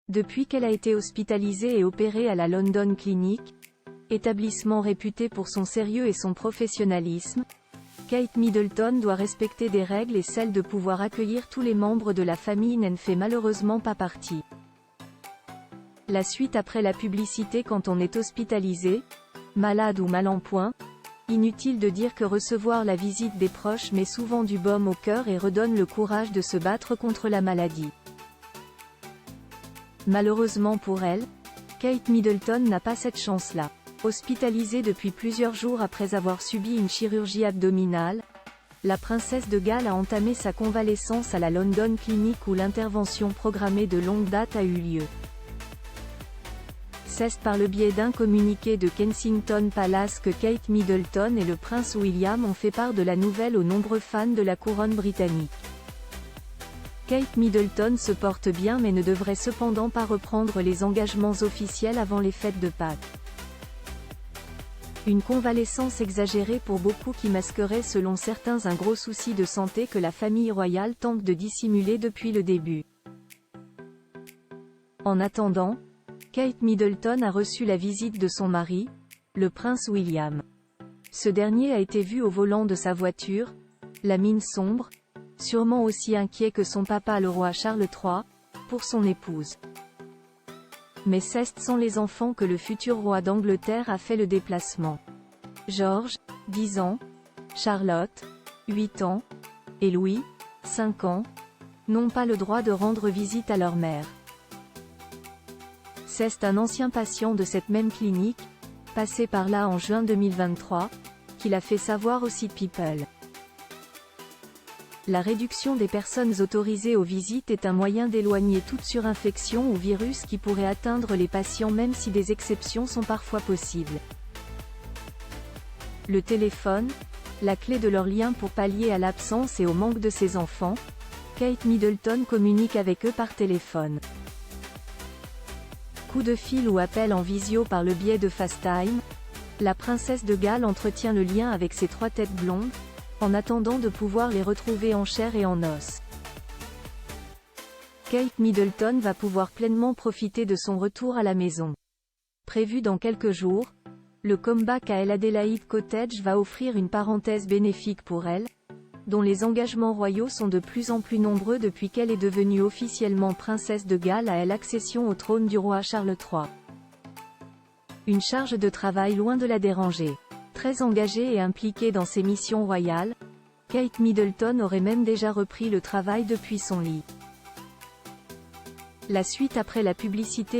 Depuis qu'elle a été hospitalisée et opérée à la London Clinic, établissement réputé pour son sérieux et son professionnalisme, Kate Middleton doit respecter des règles et celle de pouvoir accueillir tous les membres de la famille n'en fait malheureusement pas partie. La suite après la publicité quand on est hospitalisé, malade ou mal en point, inutile de dire que recevoir la visite des proches met souvent du baume au cœur et redonne le courage de se battre contre la maladie. Malheureusement pour elle, Kate Middleton n'a pas cette chance-là. Hospitalisée depuis plusieurs jours après avoir subi une chirurgie abdominale, la princesse de Galles a entamé sa convalescence à la London Clinic où l'intervention programmée de longue date a eu lieu. C'est par le biais d'un communiqué de Kensington Palace que Kate Middleton et le prince William ont fait part de la nouvelle aux nombreux fans de la couronne britannique. Kate Middleton se porte bien mais ne devrait cependant pas reprendre les engagements officiels avant les fêtes de Pâques. Une convalescence exagérée pour beaucoup qui masquerait selon certains un gros souci de santé que la famille royale tente de dissimuler depuis le début. En attendant, Kate Middleton a reçu la visite de son mari, le prince William. Ce dernier a été vu au volant de sa voiture, la mine sombre, sûrement aussi inquiet que son papa le roi Charles III, pour son épouse. Mais c'est sans les enfants que le futur roi d'Angleterre a fait le déplacement. George, 10 ans, Charlotte, 8 ans, et Louis, 5 ans, n'ont pas le droit de rendre visite à leur mère. C'est un ancien patient de cette même clinique, passé par là en juin 2023, qui l'a fait savoir au site People. La réduction des personnes autorisées aux visites est un moyen d'éloigner toute surinfection ou virus qui pourrait atteindre les patients même si des exceptions sont parfois possibles. Le téléphone, la clé de leur lien pour pallier à l'absence et au manque de ses enfants, Kate Middleton communique avec eux par téléphone. Coup de fil ou appel en visio par le biais de FaceTime, la princesse de Galles entretient le lien avec ses 3 têtes blondes, en attendant de pouvoir les retrouver en chair et en os. Kate Middleton va pouvoir pleinement profiter de son retour à la maison. Prévu dans quelques jours, le comeback à El Adelaide Cottage va offrir une parenthèse bénéfique pour elle, dont les engagements royaux sont de plus en plus nombreux depuis qu'elle est devenue officiellement princesse de Galles à l'accession au trône du roi Charles III. Une charge de travail loin de la déranger. Très engagée et impliquée dans ses missions royales, Kate Middleton aurait même déjà repris le travail depuis son lit. La suite après la publicité.